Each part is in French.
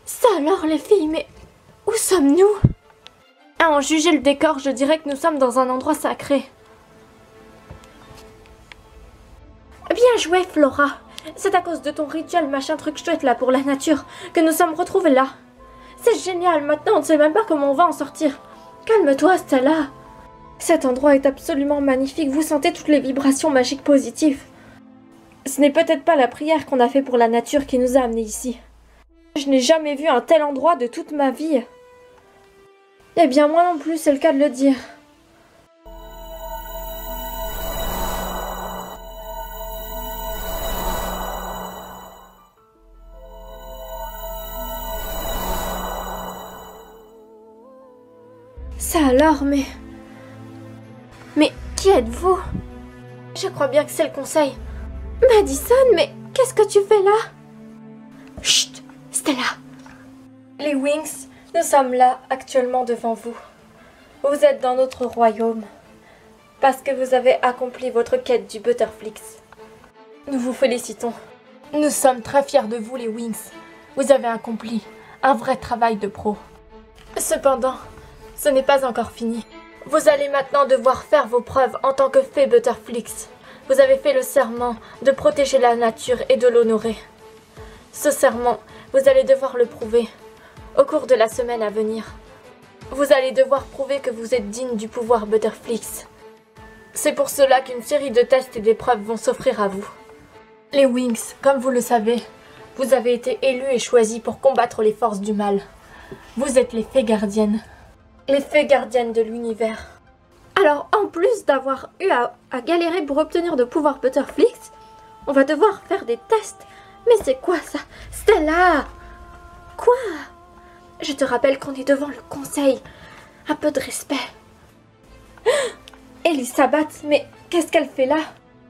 Ça alors les filles, mais où sommes-nous? À en juger le décor, je dirais que nous sommes dans un endroit sacré. Bien joué Flora. C'est à cause de ton rituel machin truc chouette là pour la nature que nous sommes retrouvés là. C'est génial, maintenant on ne sait même pas comment on va en sortir. Calme-toi Stella. Cet endroit est absolument magnifique, vous sentez toutes les vibrations magiques positives. Ce n'est peut-être pas la prière qu'on a fait pour la nature qui nous a amenés ici. Je n'ai jamais vu un tel endroit de toute ma vie. Eh bien moi non plus, c'est le cas de le dire. Ça alors, mais qui êtes-vous? Je crois bien que c'est le conseil. Madison, mais qu'est-ce que tu fais là? Chut, Stella. Les Wings, nous sommes là, actuellement devant vous. Vous êtes dans notre royaume, parce que vous avez accompli votre quête du Butterflix. Nous vous félicitons. Nous sommes très fiers de vous, les Wings. Vous avez accompli un vrai travail de pro. Cependant, ce n'est pas encore fini. Vous allez maintenant devoir faire vos preuves en tant que fée Butterflix. Vous avez fait le serment de protéger la nature et de l'honorer. Ce serment, vous allez devoir le prouver au cours de la semaine à venir. Vous allez devoir prouver que vous êtes digne du pouvoir Butterflix. C'est pour cela qu'une série de tests et d'épreuves vont s'offrir à vous. Les Wings, comme vous le savez, vous avez été élus et choisis pour combattre les forces du mal. Vous êtes les fées gardiennes. Les fées gardiennes de l'univers. Alors, en plus d'avoir eu à galérer pour obtenir de pouvoir Butterflix, on va devoir faire des tests. Mais c'est quoi ça? Stella! Quoi? Je te rappelle qu'on est devant le conseil. Un peu de respect. Elisabeth, mais qu'est-ce qu'elle fait là?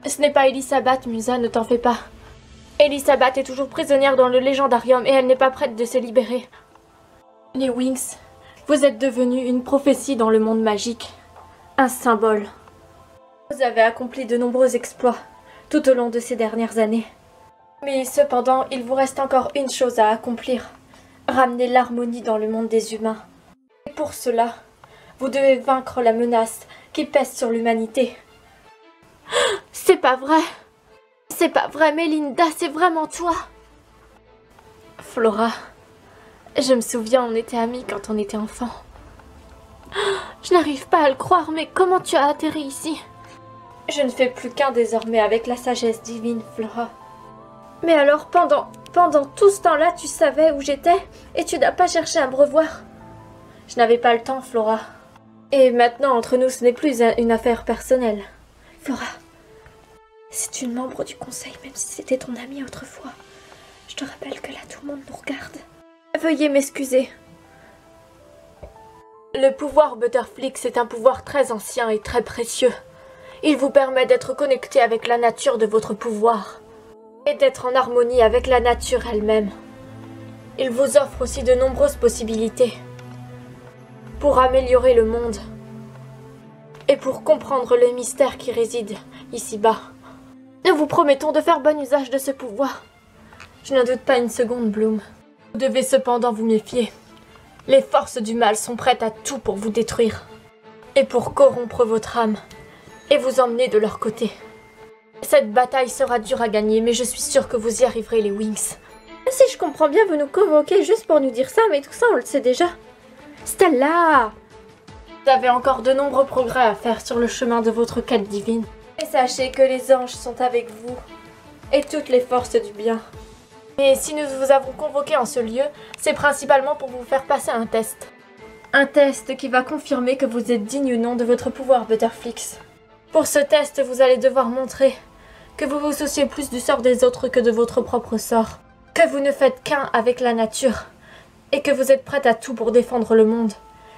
Ce n'est pas Elisabeth, Musa, ne t'en fais pas. Elisabeth est toujours prisonnière dans le légendarium et elle n'est pas prête de se libérer. Les Wings, vous êtes devenus une prophétie dans le monde magique. Un symbole. Vous avez accompli de nombreux exploits tout au long de ces dernières années. Mais cependant, il vous reste encore une chose à accomplir. Ramener l'harmonie dans le monde des humains. Et pour cela, vous devez vaincre la menace qui pèse sur l'humanité. C'est pas vrai. C'est pas vrai, Melinda, c'est vraiment toi. Flora, je me souviens, on était amis quand on était enfant. Je n'arrive pas à le croire, mais comment tu as atterri ici? Je ne fais plus qu'un désormais avec la sagesse divine, Flora. Mais alors, pendant tout ce temps-là, tu savais où j'étais et tu n'as pas cherché à me revoir. Je n'avais pas le temps, Flora. Et maintenant, entre nous, ce n'est plus une affaire personnelle. Flora, c'est une membre du conseil, même si c'était ton amie autrefois. Je te rappelle que là, tout le monde nous regarde. Veuillez m'excuser. Le pouvoir Butterflix est un pouvoir très ancien et très précieux. Il vous permet d'être connecté avec la nature de votre pouvoir et d'être en harmonie avec la nature elle-même. Il vous offre aussi de nombreuses possibilités pour améliorer le monde et pour comprendre les mystères qui résident ici-bas. Nous vous promettons de faire bon usage de ce pouvoir. Je n'en doute pas une seconde, Bloom. Vous devez cependant vous méfier. Les forces du mal sont prêtes à tout pour vous détruire et pour corrompre votre âme et vous emmener de leur côté. Cette bataille sera dure à gagner, mais je suis sûre que vous y arriverez, les Wings. Si je comprends bien, vous nous convoquez juste pour nous dire ça, mais tout ça, on le sait déjà. Stella! Vous avez encore de nombreux progrès à faire sur le chemin de votre quête divine. Et sachez que les anges sont avec vous et toutes les forces du bien. Mais si nous vous avons convoqué en ce lieu, c'est principalement pour vous faire passer un test. Un test qui va confirmer que vous êtes digne ou non de votre pouvoir Butterflix. Pour ce test, vous allez devoir montrer que vous vous souciez plus du sort des autres que de votre propre sort, que vous ne faites qu'un avec la nature, et que vous êtes prête à tout pour défendre le monde,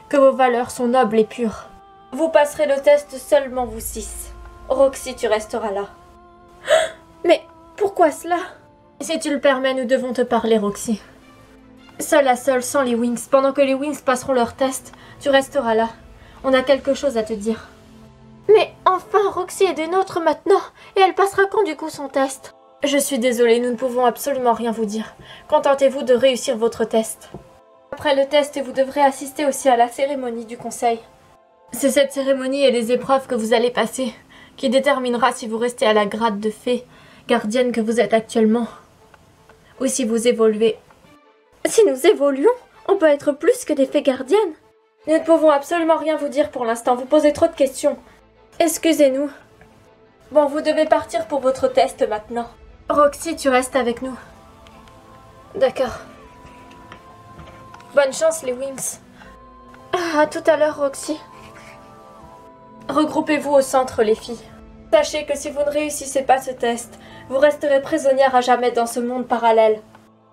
que vos valeurs sont nobles et pures. Vous passerez le test seulement vous 6. Roxy, tu resteras là. Mais pourquoi cela? Si tu le permets, nous devons te parler, Roxy. Seule à seule, sans les Wings, pendant que les Wings passeront leur test, tu resteras là. On a quelque chose à te dire. Mais enfin, Roxy est des nôtres maintenant, et elle passera quand du coup son test? Je suis désolée, nous ne pouvons absolument rien vous dire. Contentez-vous de réussir votre test. Après le test, vous devrez assister aussi à la cérémonie du conseil. C'est cette cérémonie et les épreuves que vous allez passer qui déterminera si vous restez à la grade de fée gardienne que vous êtes actuellement, ou si vous évoluez. Si nous évoluons, on peut être plus que des fées gardiennes. Nous ne pouvons absolument rien vous dire pour l'instant, vous posez trop de questions. Excusez-nous. Bon, vous devez partir pour votre test maintenant. Roxy, tu restes avec nous. D'accord. Bonne chance, les Wings. À tout à l'heure, Roxy. Regroupez-vous au centre, les filles. Sachez que si vous ne réussissez pas ce test, vous resterez prisonnière à jamais dans ce monde parallèle.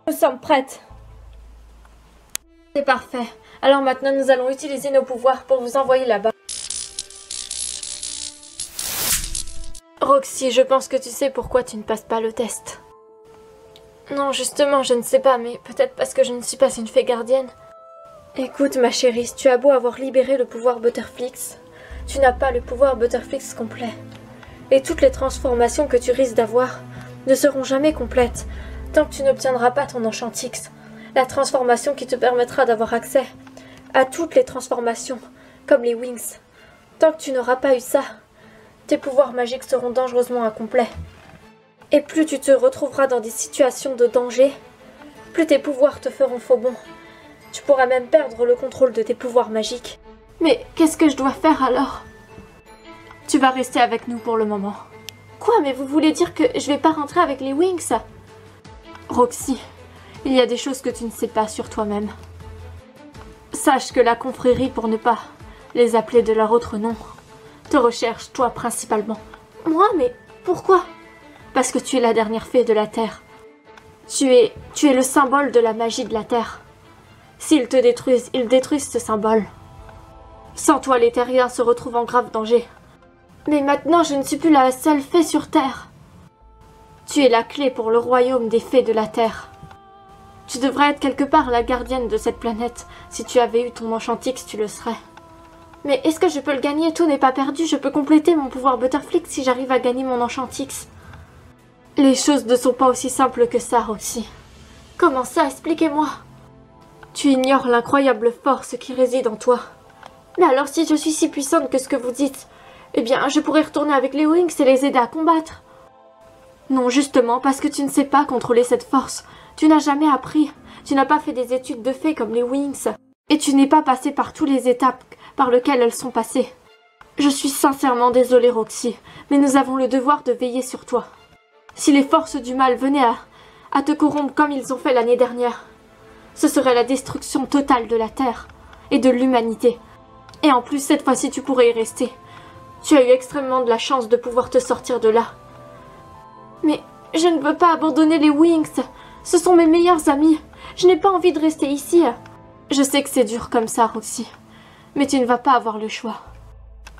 Nous sommes prêtes. C'est parfait. Alors maintenant, nous allons utiliser nos pouvoirs pour vous envoyer là-bas. Roxy, je pense que tu sais pourquoi tu ne passes pas le test. Non, justement, je ne sais pas, mais peut-être parce que je ne suis pas une fée gardienne. Écoute, ma chérie, tu as beau avoir libéré le pouvoir Butterflix, tu n'as pas le pouvoir Butterflix complet. Et toutes les transformations que tu risques d'avoir ne seront jamais complètes tant que tu n'obtiendras pas ton Enchantix, la transformation qui te permettra d'avoir accès à toutes les transformations, comme les Wings. Tant que tu n'auras pas eu ça, tes pouvoirs magiques seront dangereusement incomplets. Et plus tu te retrouveras dans des situations de danger, plus tes pouvoirs te feront faux bond. Tu pourras même perdre le contrôle de tes pouvoirs magiques. Mais qu'est-ce que je dois faire alors? Tu vas rester avec nous pour le moment. Quoi, mais vous voulez dire que je vais pas rentrer avec les Wings? Roxy, il y a des choses que tu ne sais pas sur toi-même. Sache que la confrérie, pour ne pas les appeler de leur autre nom, te recherche, toi principalement. Moi, mais pourquoi? Parce que tu es la dernière fée de la Terre. Tu es le symbole de la magie de la Terre. S'ils te détruisent, ils détruisent ce symbole. Sans toi, les terriens se retrouvent en grave danger. Mais maintenant, je ne suis plus la seule fée sur Terre. Tu es la clé pour le royaume des fées de la Terre. Tu devrais être quelque part la gardienne de cette planète. Si tu avais eu ton Enchantix, tu le serais. Mais est-ce que je peux le gagner? Tout n'est pas perdu. Je peux compléter mon pouvoir Butterflix si j'arrive à gagner mon Enchantix. Les choses ne sont pas aussi simples que ça, Roxy. Comment ça? Expliquez-moi. Tu ignores l'incroyable force qui réside en toi. Mais alors si je suis si puissante que ce que vous dites, eh bien je pourrais retourner avec les Wings et les aider à combattre. Non, justement, parce que tu ne sais pas contrôler cette force. Tu n'as jamais appris. Tu n'as pas fait des études de fée comme les Wings. Et tu n'es pas passé par toutes les étapes par lesquelles elles sont passées. Je suis sincèrement désolée, Roxy, mais nous avons le devoir de veiller sur toi. Si les forces du mal venaient à te corrompre comme ils ont fait l'année dernière, ce serait la destruction totale de la Terre et de l'humanité. Et en plus, cette fois-ci, tu pourrais y rester. Tu as eu extrêmement de la chance de pouvoir te sortir de là. Mais je ne veux pas abandonner les Wings. Ce sont mes meilleurs amis. Je n'ai pas envie de rester ici. Je sais que c'est dur comme ça, Roxy. Mais tu ne vas pas avoir le choix.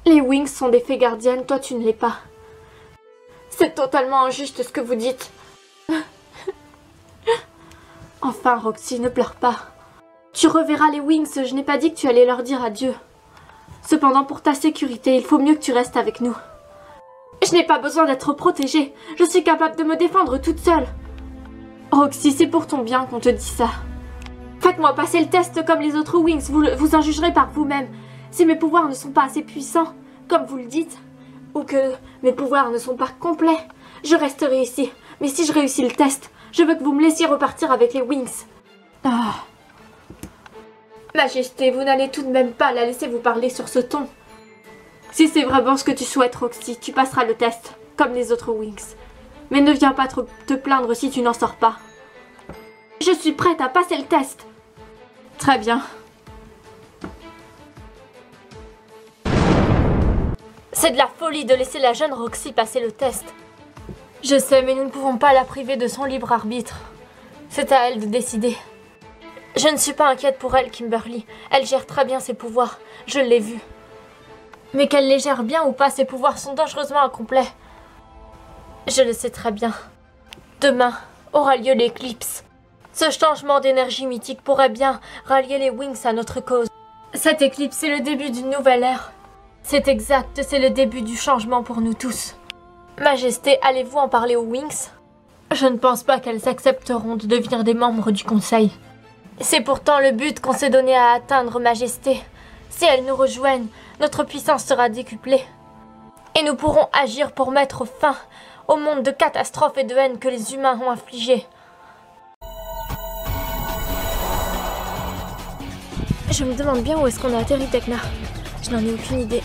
Les Wings sont des fées gardiennes, toi tu ne l'es pas. C'est totalement injuste ce que vous dites. Enfin, Roxy, ne pleure pas. Tu reverras les Wings, je n'ai pas dit que tu allais leur dire adieu. Cependant, pour ta sécurité, il faut mieux que tu restes avec nous. Je n'ai pas besoin d'être protégée. Je suis capable de me défendre toute seule. Roxy, c'est pour ton bien qu'on te dit ça. Faites-moi passer le test comme les autres Wings, vous en jugerez par vous-même. Si mes pouvoirs ne sont pas assez puissants, comme vous le dites, ou que mes pouvoirs ne sont pas complets, je resterai ici. Mais si je réussis le test, je veux que vous me laissiez repartir avec les Wings. Ah. Majesté, vous n'allez tout de même pas la laisser vous parler sur ce ton. Si c'est vraiment ce que tu souhaites, Roxy, tu passeras le test, comme les autres Wings. Mais ne viens pas te plaindre si tu n'en sors pas. Je suis prête à passer le test. Très bien. C'est de la folie de laisser la jeune Roxy passer le test. Je sais, mais nous ne pouvons pas la priver de son libre arbitre. C'est à elle de décider. Je ne suis pas inquiète pour elle, Kimberly. Elle gère très bien ses pouvoirs, je l'ai vu. Mais qu'elle les gère bien ou pas, ses pouvoirs sont dangereusement incomplets. Je le sais très bien. Demain aura lieu l'éclipse. Ce changement d'énergie mythique pourrait bien rallier les Wings à notre cause. Cette éclipse est le début d'une nouvelle ère. C'est exact, c'est le début du changement pour nous tous. Majesté, allez-vous en parler aux Wings? Je ne pense pas qu'elles accepteront de devenir des membres du Conseil. C'est pourtant le but qu'on s'est donné à atteindre, Majesté. Si elles nous rejoignent, notre puissance sera décuplée. Et nous pourrons agir pour mettre fin au monde de catastrophes et de haine que les humains ont infligé. Je me demande bien où est-ce qu'on a atterri, Tekna. Je n'en ai aucune idée.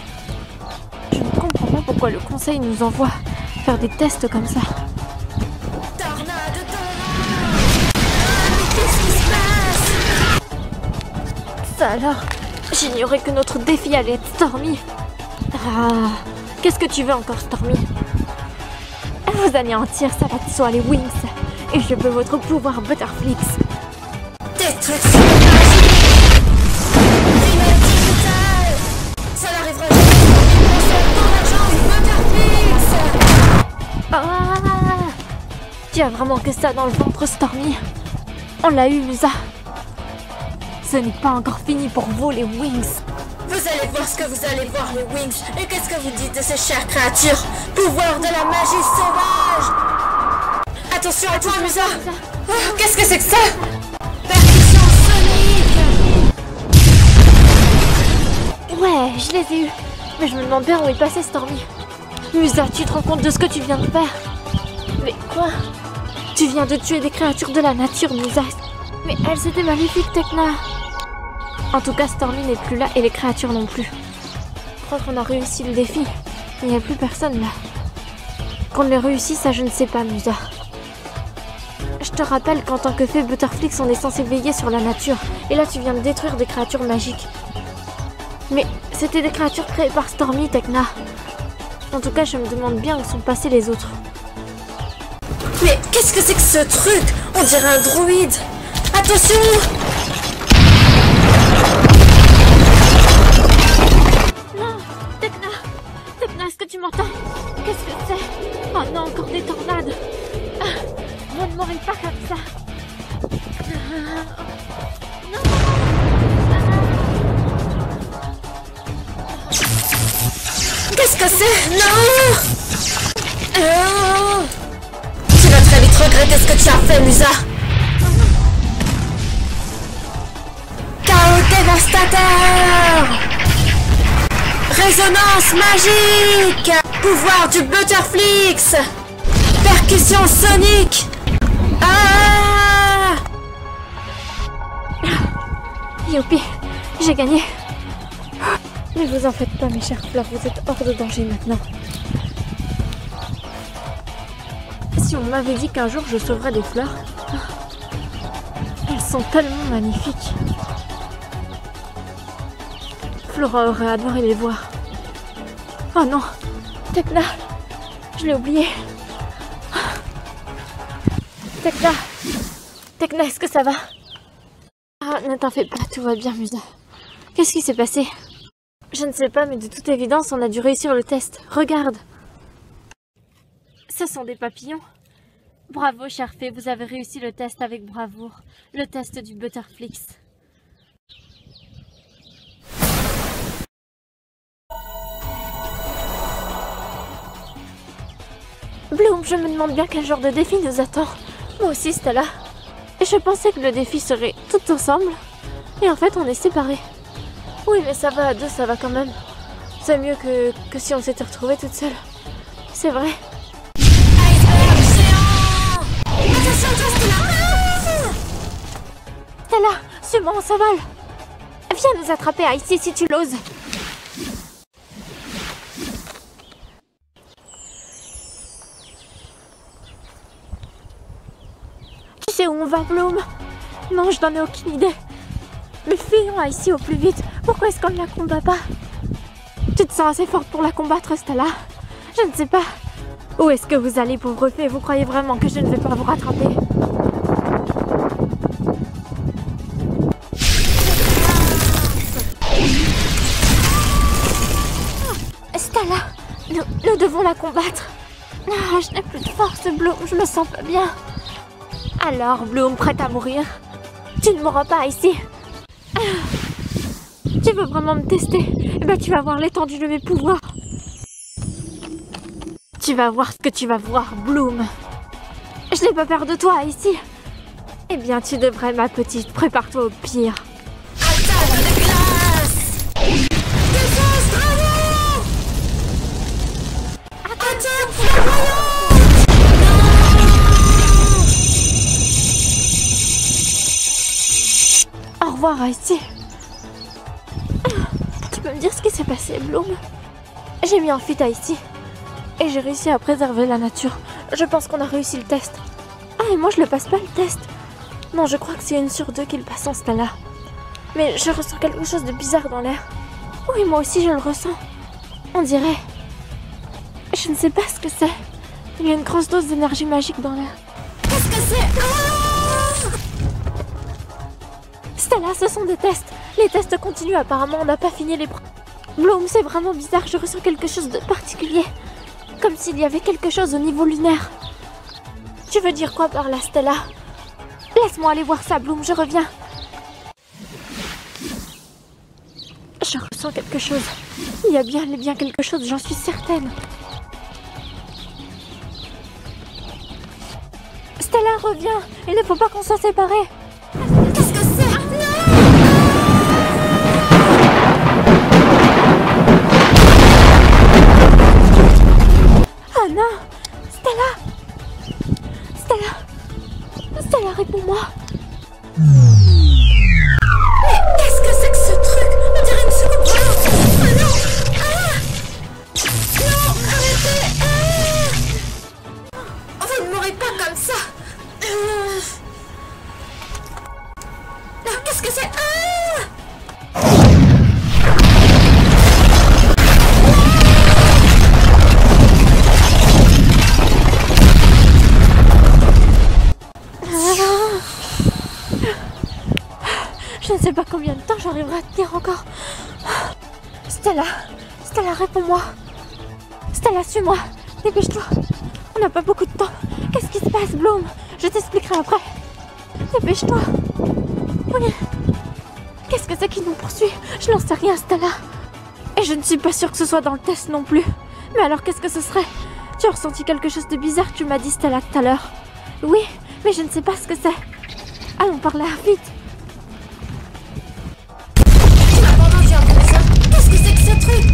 Je ne comprends pas pourquoi le Conseil nous envoie faire des tests comme ça. Tornade de tornade. Mais qu'est-ce qui se passe? Ça alors, j'ignorais que notre défi allait être Stormy. Ah, qu'est-ce que tu veux encore, Stormy? Vous anéantir, ça va de soi les Wings. Et je veux votre pouvoir Butterflix. Destruction magique. Dynamique vitale. Ça n'arrivera jamais. Ah, tu as vraiment que ça dans le ventre, Stormy. On l'a eu, Musa. Ce n'est pas encore fini pour vous, les Wings. Vous allez voir ce que vous allez voir, les Wings. Et qu'est-ce que vous dites de ces chères créatures? Pouvoir de la magie sauvage. Attention à toi, Musa. Oh, qu'est-ce que c'est que ça? Percussion sonique. Ouais, je les ai eus. Mais je me demande bien où est passé Stormy. Musa, tu te rends compte de ce que tu viens de faire? Mais quoi? Tu viens de tuer des créatures de la nature, Musa. Mais elles étaient maléfiques, Tekna. En tout cas, Stormy n'est plus là et les créatures non plus. Je crois qu'on a réussi le défi. Il n'y a plus personne là. Qu'on l'ait réussi, ça je ne sais pas, Musa. Je te rappelle qu'en tant que fée Butterflix, on est censé veiller sur la nature. Et là, tu viens de détruire des créatures magiques. Mais c'était des créatures créées par Stormy, Tekna. En tout cas, je me demande bien où sont passés les autres. Mais qu'est-ce que c'est que ce truc? On dirait un druide. Attention! Non, Tekna! Tekna, est-ce que tu m'entends? Qu'est-ce que c'est? Oh non, encore des tornades! Ah, ne m'aurait pas comme ça! Non! Qu'est-ce que c'est? Non! Oh. Tu vas très vite regretter ce que tu as fait, Musa! Chaos dévastateur! Résonance magique! Pouvoir du Butterflix! Percussion sonique! Ah! Youpi, j'ai gagné. Ne vous en faites pas, mes chères fleurs, vous êtes hors de danger maintenant. Si on m'avait dit qu'un jour je sauverais des fleurs, elles sont tellement magnifiques. Flora aurait adoré les voir. Oh non, Tekna, je l'ai oublié. Tekna, Tekna, est-ce que ça va? Ah, ne t'en fais pas, tout va bien, Musa. Qu'est-ce qui s'est passé? Je ne sais pas, mais de toute évidence, on a dû réussir le test. Regarde. Ce sont des papillons. Bravo, chère fée, vous avez réussi le test avec bravoure. Le test du Butterflix. Bloom, je me demande bien quel genre de défi nous attend. Moi aussi, Stella. Et je pensais que le défi serait tout ensemble. Et en fait, on est séparés. Oui, mais ça va, à deux, ça va quand même. C'est mieux que si on s'était retrouvés toutes seules. C'est vrai. Stella, suis-moi, on s'envole. Viens nous attraper, Icy, si tu l'oses. Tu sais où on va, Bloom? Non, je n'en ai aucune idée. Mais fuyons Icy au plus vite. Pourquoi est-ce qu'on ne la combat pas? Tu te sens assez forte pour la combattre, Stella? Je ne sais pas. Où est-ce que vous allez, pauvre fée? Vous croyez vraiment que je ne vais pas vous rattraper? Stella, nous devons la combattre. Ah, je n'ai plus de force, Bloom. Je me sens pas bien. Alors, Bloom, prête à mourir? Tu ne mourras pas ici. Tu veux vraiment me tester? Eh ben, tu vas voir l'étendue de mes pouvoirs. Tu vas voir ce que tu vas voir, Bloom. Je n'ai pas peur de toi, ici. Eh bien, tu devrais, ma petite. Prépare-toi au pire. Attaque de glace! Défense, bravo! Attaque flamboyante! Au revoir, Icy. Tu peux me dire ce qui s'est passé, Bloom? J'ai mis en fuite Icy. Et j'ai réussi à préserver la nature. Je pense qu'on a réussi le test. Ah, et moi je le passe pas le test. Non, je crois que c'est 1 sur 2 qui le passe en ce cas-là. Mais je ressens quelque chose de bizarre dans l'air. Oui, moi aussi je le ressens. On dirait... Je ne sais pas ce que c'est. Il y a une grosse dose d'énergie magique dans l'air. Qu'est-ce que c'est? Ah! Stella, ce sont des tests. Les tests continuent, apparemment on n'a pas fini les... Bloom, c'est vraiment bizarre, je ressens quelque chose de particulier. Comme s'il y avait quelque chose au niveau lunaire. Tu veux dire quoi par là, Stella? Laisse-moi aller voir ça, Bloom, je reviens. Je ressens quelque chose. Il y a bien quelque chose, j'en suis certaine. Stella, reviens. Il ne faut pas qu'on soit séparés. Qu'est-ce que c'est? Oh non! Stella! Stella! Stella, réponds-moi! Mais qu'est-ce que c'est que ce truc? On dirait une soucoupe volante! Ah non! Ah! Non, arrêtez! Ah! Vous ne mourrez pas comme ça! Non, qu'est-ce que c'est? Ah! Je ne sais pas combien de temps j'arriverai à tenir encore. Stella! Stella, réponds-moi! Stella, suis-moi! Dépêche-toi! On n'a pas beaucoup de temps. Qu'est-ce qui se passe, Bloom? Je t'expliquerai après. Dépêche-toi! Oui. Qu'est-ce que c'est qui nous poursuit? Je n'en sais rien, Stella. Et je ne suis pas sûre que ce soit dans le test non plus. Mais alors, qu'est-ce que ce serait? Tu as ressenti quelque chose de bizarre, tu m'as dit, Stella, tout à l'heure. Oui, mais je ne sais pas ce que c'est. Allons par là, vite! Tu m'as pas entendu comme ça? Qu'est-ce que c'est que ce truc?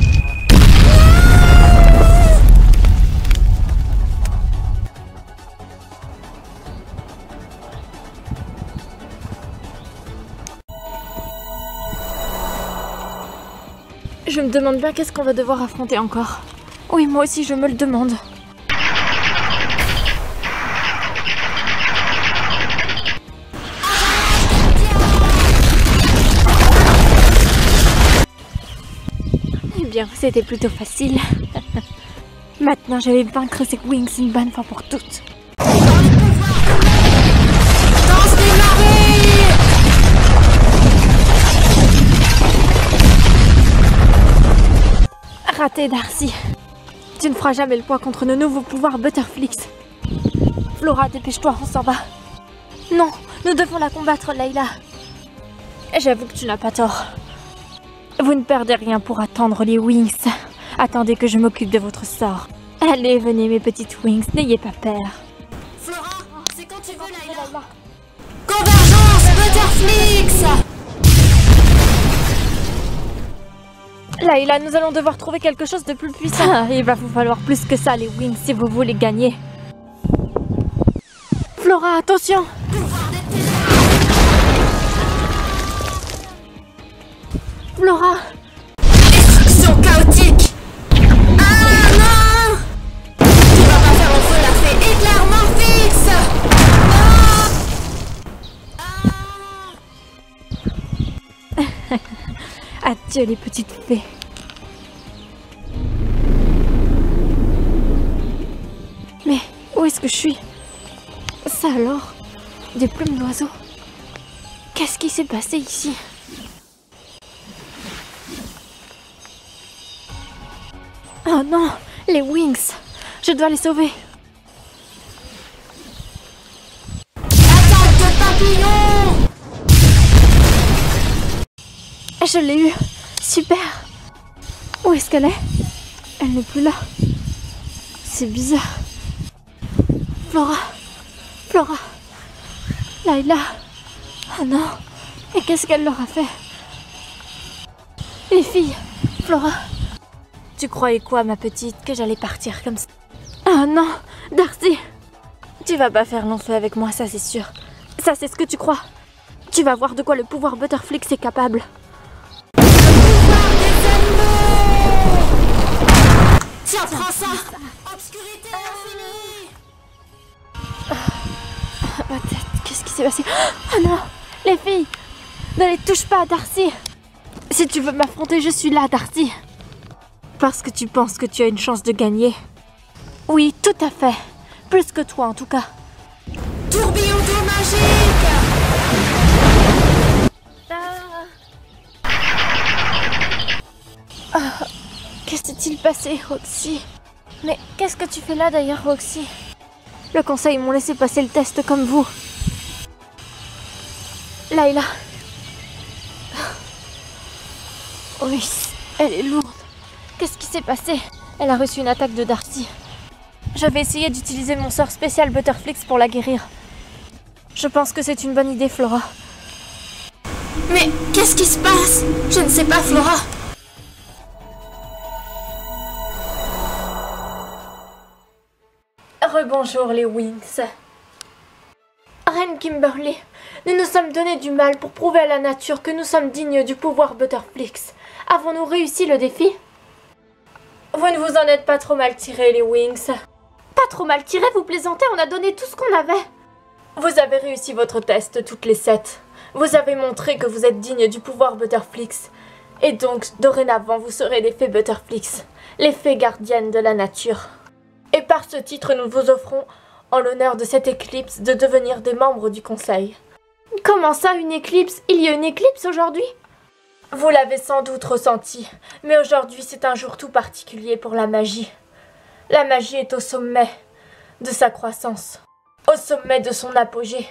Je me demande bien qu'est-ce qu'on va devoir affronter encore. Oui, moi aussi, je me le demande. Eh bien, c'était plutôt facile. Maintenant, je vais vaincre ces Wings une bonne fois pour toutes. Danse des marées! Raté, Darcy. Tu ne feras jamais le poids contre nos nouveaux pouvoirs Butterflix. Flora, dépêche-toi, on s'en va. Non, nous devons la combattre, Layla. J'avoue que tu n'as pas tort. Vous ne perdez rien pour attendre les Wings. Attendez que je m'occupe de votre sort. Allez, venez mes petites Wings, n'ayez pas peur. Flora, c'est quand tu veux, Layla. Convergence Butterflix! Layla, nous allons devoir trouver quelque chose de plus puissant. Il va vous falloir plus que ça, les Wings, si vous voulez gagner. Flora, attention! Flora! Destruction chaotique! Ah non! Tu vas pas faire en feu la fée Éclair Morphix! Adieu les petites fées. Mais où est-ce que je suis? Ça alors? Des plumes d'oiseaux? Qu'est-ce qui s'est passé ici? Oh non! Les Wings! Je dois les sauver! Attaque de papillon! Je l'ai eu! Super! Où est-ce qu'elle est? Elle n'est plus là. C'est bizarre. Flora! Flora. Layla. Ah non. Et qu'est-ce qu'elle leur a fait? Les filles. Flora. Tu croyais quoi, ma petite, que j'allais partir comme ça? Ah non, Darcy. Tu vas pas faire long feu avec moi, ça c'est sûr. Ça c'est ce que tu crois. Tu vas voir de quoi le pouvoir Butterflix est capable. Tiens, prends ça. Obscurité infinie. Ma tête, qu'est-ce qui s'est passé? Oh non, les filles, ne les touche pas, Darcy. Si tu veux m'affronter, je suis là, Darcy. Parce que tu penses que tu as une chance de gagner. Oui, tout à fait. Plus que toi, en tout cas. Tourbillon d'eau magique. Que s'est-il passé, Roxy? Mais qu'est-ce que tu fais là, d'ailleurs, Roxy? Le conseil m'ont laissé passer le test comme vous. Layla. Oui, elle est lourde. Qu'est-ce qui s'est passé? Elle a reçu une attaque de Darcy. Je vais essayer d'utiliser mon sort spécial Butterflix pour la guérir. Je pense que c'est une bonne idée, Flora. Mais qu'est-ce qui se passe? Je ne sais pas, Flora. Rebonjour les Wings. Reine Kimberly, nous nous sommes donné du mal pour prouver à la nature que nous sommes dignes du pouvoir Butterflix. Avons-nous réussi le défi? Vous ne vous en êtes pas trop mal tirés, les Wings. Pas trop mal tirés, vous plaisantez, on a donné tout ce qu'on avait. Vous avez réussi votre test, toutes les 7. Vous avez montré que vous êtes dignes du pouvoir Butterflix. Et donc, dorénavant, vous serez les fées Butterflix, les fées gardiennes de la nature. Et par ce titre, nous vous offrons, en l'honneur de cette éclipse, de devenir des membres du Conseil. Comment ça, une éclipse? Il y a une éclipse aujourd'hui? Vous l'avez sans doute ressenti, mais aujourd'hui c'est un jour tout particulier pour la magie. La magie est au sommet de sa croissance, au sommet de son apogée.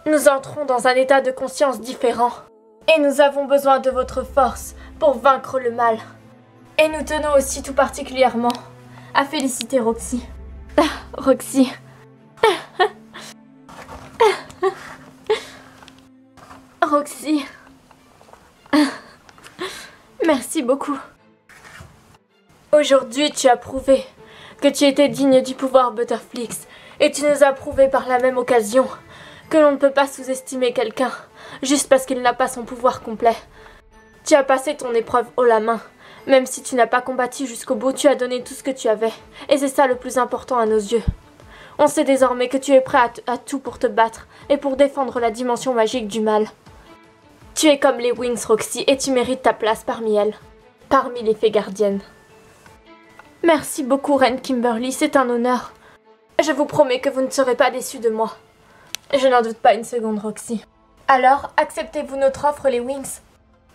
Nous entrons dans un état de conscience différent, et nous avons besoin de votre force pour vaincre le mal. Et nous tenons aussi tout particulièrement à féliciter Roxy. Roxy. Roxy. Merci beaucoup. Aujourd'hui, tu as prouvé que tu étais digne du pouvoir Butterflix, et tu nous as prouvé par la même occasion que l'on ne peut pas sous-estimer quelqu'un juste parce qu'il n'a pas son pouvoir complet. Tu as passé ton épreuve haut la main. Même si tu n'as pas combattu jusqu'au bout, tu as donné tout ce que tu avais. Et c'est ça le plus important à nos yeux. On sait désormais que tu es prêt à tout pour te battre et pour défendre la dimension magique du mal. Tu es comme les Wings, Roxy, et tu mérites ta place parmi elles. Parmi les fées gardiennes. Merci beaucoup, Reine Kimberly, c'est un honneur. Je vous promets que vous ne serez pas déçus de moi. Je n'en doute pas une seconde, Roxy. Alors, acceptez-vous notre offre, les Wings?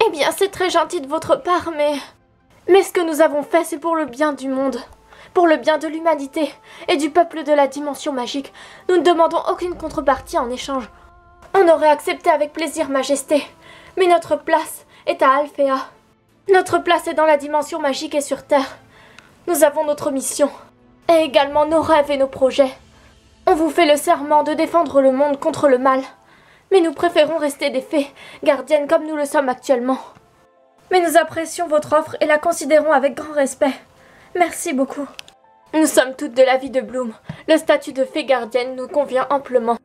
Eh bien, c'est très gentil de votre part, mais ce que nous avons fait, c'est pour le bien du monde, pour le bien de l'humanité et du peuple de la dimension magique. Nous ne demandons aucune contrepartie en échange. On aurait accepté avec plaisir, Majesté, mais notre place est à Alphéa. Notre place est dans la dimension magique et sur Terre. Nous avons notre mission, et également nos rêves et nos projets. On vous fait le serment de défendre le monde contre le mal, mais nous préférons rester des fées, gardiennes comme nous le sommes actuellement. Mais nous apprécions votre offre et la considérons avec grand respect. Merci beaucoup. Nous sommes toutes de l'avis de Bloom. Le statut de fée gardienne nous convient amplement.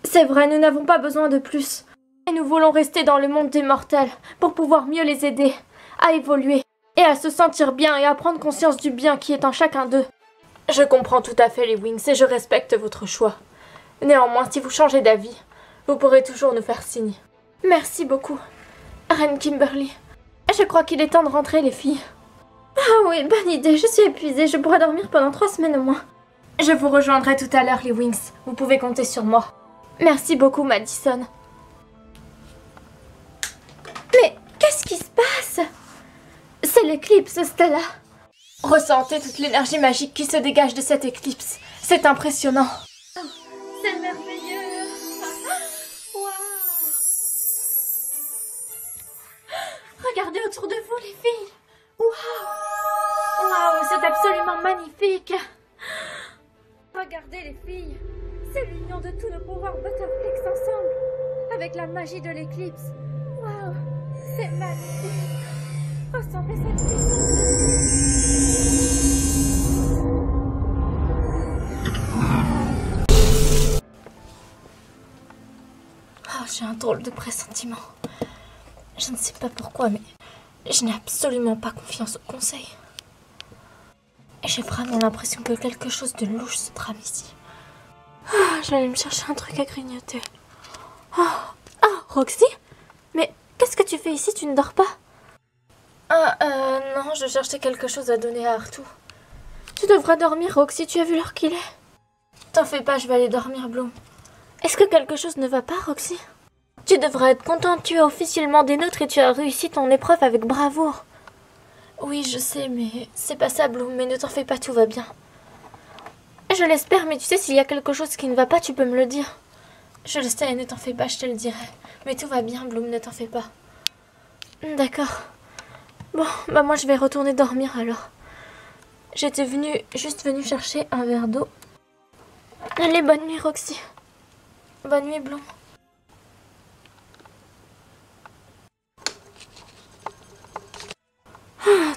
C'est vrai, nous n'avons pas besoin de plus. Et nous voulons rester dans le monde des mortels pour pouvoir mieux les aider, à évoluer et à se sentir bien et à prendre conscience du bien qui est en chacun d'eux. Je comprends tout à fait les Wings et je respecte votre choix. Néanmoins, si vous changez d'avis, vous pourrez toujours nous faire signe. Merci beaucoup, Reine Kimberly. Je crois qu'il est temps de rentrer, les filles. Ah oui, bonne idée, je suis épuisée, je pourrais dormir pendant 3 semaines au moins. Je vous rejoindrai tout à l'heure, les Wings. Vous pouvez compter sur moi. Merci beaucoup, Madison. Mais qu'est-ce qui se passe? C'est l'éclipse, Stella. Ressentez toute l'énergie magique qui se dégage de cette éclipse. C'est impressionnant. C'est merveilleux. Wow. Regardez autour de vous, les filles. Waouh! Waouh, c'est absolument magnifique. Regardez, les filles. C'est l'union de tous nos pouvoirs Butterflix ensemble, avec la magie de l'éclipse. Waouh, c'est magnifique. Ressentez cette puissance. Oh, j'ai un drôle de pressentiment. Je ne sais pas pourquoi, mais je n'ai absolument pas confiance au conseil. J'ai vraiment l'impression que quelque chose de louche se trame ici. Ah, je vais aller me chercher un truc à grignoter. Ah, Roxy? Mais qu'est-ce que tu fais ici? Tu ne dors pas? Non, je cherchais quelque chose à donner à Arthur. Tu devrais dormir, Roxy, tu as vu l'heure qu'il est? T'en fais pas, je vais aller dormir, Bloom. Est-ce que quelque chose ne va pas, Roxy? Tu devrais être contente, tu es officiellement des nôtres et tu as réussi ton épreuve avec bravoure. Oui, je sais, mais c'est pas ça, Bloom, mais ne t'en fais pas, tout va bien. Je l'espère, mais tu sais, s'il y a quelque chose qui ne va pas, tu peux me le dire. Je le sais, ne t'en fais pas, je te le dirai. Mais tout va bien, Bloom, ne t'en fais pas. D'accord. Bon, bah moi je vais retourner dormir alors. J'étais juste venue chercher un verre d'eau. Allez, bonne nuit, Roxy. Bonne nuit, Bloom.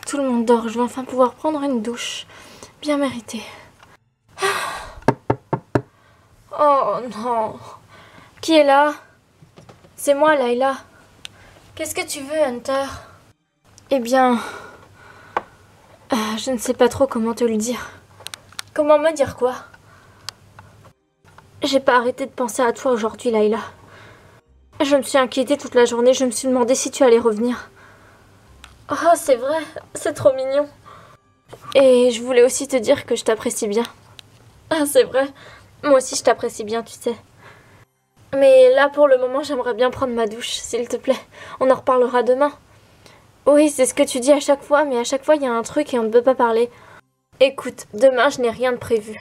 Tout le monde dort, je vais enfin pouvoir prendre une douche. Bien méritée. Oh non. Qui est là? C'est moi, Layla. Qu'est-ce que tu veux, Hunter? Eh bien... je ne sais pas trop comment te le dire. Comment me dire quoi? J'ai pas arrêté de penser à toi aujourd'hui, Layla. Je me suis inquiétée toute la journée, je me suis demandé si tu allais revenir. Oh, c'est vrai, c'est trop mignon. Et je voulais aussi te dire que je t'apprécie bien. Ah, c'est vrai, moi aussi je t'apprécie bien, tu sais. Mais là, pour le moment, j'aimerais bien prendre ma douche, s'il te plaît. On en reparlera demain. Oui, c'est ce que tu dis à chaque fois, mais à chaque fois, il y a un truc et on ne peut pas parler. Écoute, demain, je n'ai rien de prévu.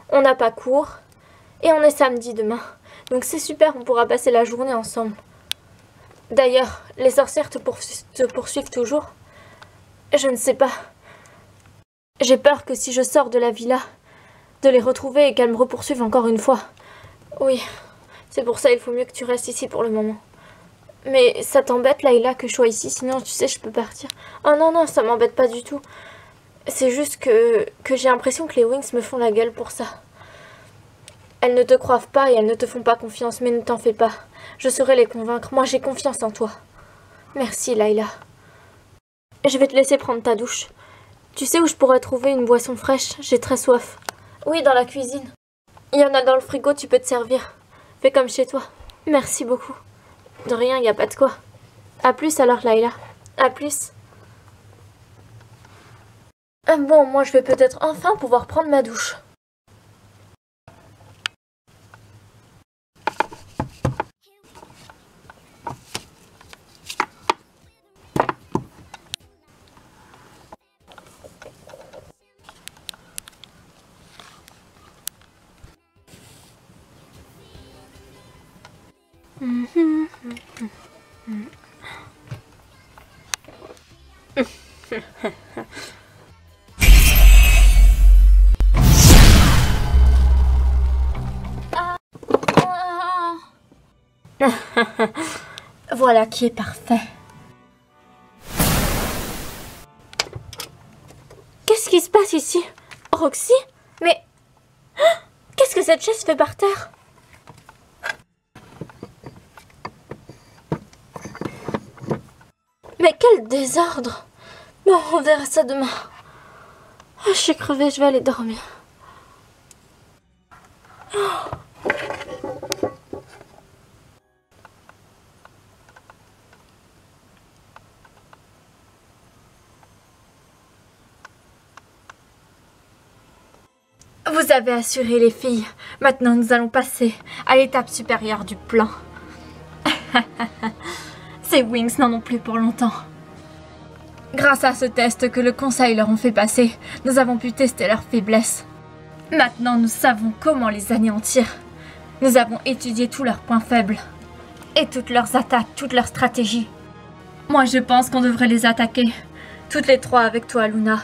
On n'a pas cours, et on est samedi demain. Donc c'est super, on pourra passer la journée ensemble. D'ailleurs, les sorcières te poursuivent toujours? Je ne sais pas. J'ai peur que si je sors de la villa, de les retrouver et qu'elles me repoursuivent encore une fois. Oui, c'est pour ça il faut mieux que tu restes ici pour le moment. Mais ça t'embête, Layla, que je sois ici? Sinon, tu sais, je peux partir. Oh non, non, ça m'embête pas du tout. C'est juste que j'ai l'impression que les Wings me font la gueule pour ça. Elles ne te croient pas et elles ne te font pas confiance, mais ne t'en fais pas. Je saurai les convaincre. Moi, j'ai confiance en toi. Merci, Layla. Je vais te laisser prendre ta douche. Tu sais où je pourrais trouver une boisson fraîche? J'ai très soif. Oui, dans la cuisine. Il y en a dans le frigo, tu peux te servir. Fais comme chez toi. Merci beaucoup. De rien, il n'y a pas de quoi. À plus alors, Layla. À plus. Bon, moi, je vais peut-être enfin pouvoir prendre ma douche. Voilà qui est parfait. Qu'est-ce qui se passe ici? Roxy? Mais... qu'est-ce que cette chaise fait par terre? Mais quel désordre! Bon, on verra ça demain. Je suis crevée, je vais aller dormir. Vous avez assuré les filles. Maintenant, nous allons passer à l'étape supérieure du plan. Ces Wings n'en ont plus pour longtemps. Grâce à ce test que le conseil leur ont fait passer, nous avons pu tester leurs faiblesses. Maintenant, nous savons comment les anéantir. Nous avons étudié tous leurs points faibles. Et toutes leurs attaques, toutes leurs stratégies. Moi, je pense qu'on devrait les attaquer. Toutes les trois avec toi, Luna.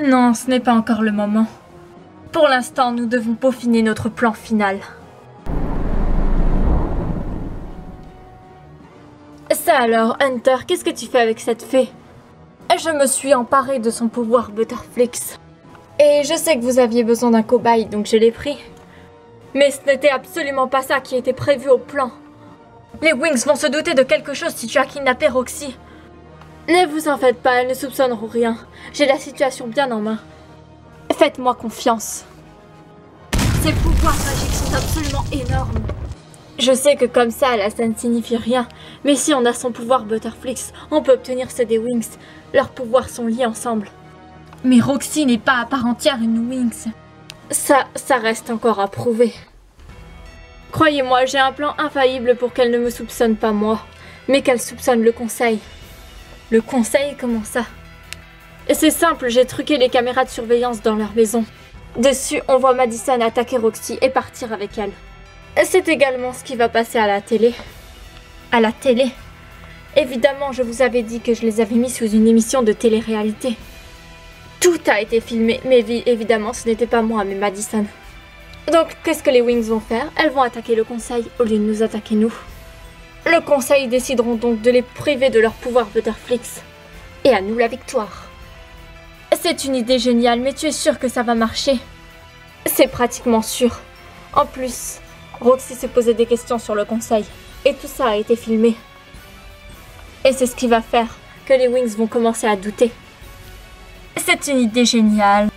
Non, ce n'est pas encore le moment. Pour l'instant, nous devons peaufiner notre plan final. Ça alors, Hunter, qu'est-ce que tu fais avec cette fée? Je me suis emparée de son pouvoir Butterflix. Et je sais que vous aviez besoin d'un cobaye, donc je l'ai pris. Mais ce n'était absolument pas ça qui était prévu au plan. Les Wings vont se douter de quelque chose si tu as kidnappé Roxy. Ne vous en faites pas, elles ne soupçonneront rien. J'ai la situation bien en main. Faites-moi confiance. Ces pouvoirs magiques sont absolument énormes. Je sais que comme ça ne signifie rien, mais si on a son pouvoir Butterflix, on peut obtenir ceux des Wings. Leurs pouvoirs sont liés ensemble. Mais Roxy n'est pas à part entière une Wings. Ça reste encore à prouver. Croyez-moi, j'ai un plan infaillible pour qu'elle ne me soupçonne pas moi, mais qu'elle soupçonne le conseil. Le conseil, comment ça? C'est simple, j'ai truqué les caméras de surveillance dans leur maison. Dessus, on voit Madison attaquer Roxy et partir avec elle. C'est également ce qui va passer à la télé. À la télé? Évidemment, je vous avais dit que je les avais mis sous une émission de télé-réalité. Tout a été filmé, mais évidemment, ce n'était pas moi, mais Madison. Donc, qu'est-ce que les Wings vont faire? Elles vont attaquer le conseil au lieu de nous attaquer nous. Le conseil décideront donc de les priver de leur pouvoir Butterflix. Et à nous la victoire. C'est une idée géniale, mais tu es sûr que ça va marcher? C'est pratiquement sûr. En plus, Roxy s'est posé des questions sur le conseil. Et tout ça a été filmé. Et c'est ce qui va faire que les Wings vont commencer à douter. C'est une idée géniale.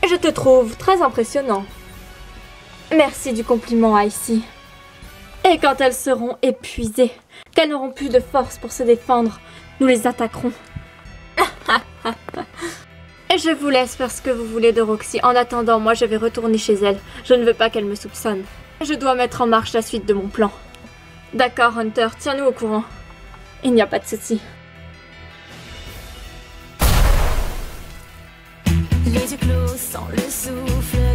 Je te trouve très impressionnant. Merci du compliment, Icy. Et quand elles seront épuisées, qu'elles n'auront plus de force pour se défendre, nous les attaquerons. Et je vous laisse faire ce que vous voulez de Roxy. En attendant, moi je vais retourner chez elle. Je ne veux pas qu'elle me soupçonne. Je dois mettre en marche la suite de mon plan. D'accord, Hunter, tiens-nous au courant. Il n'y a pas de souci. Les yeux clos sans le souffle.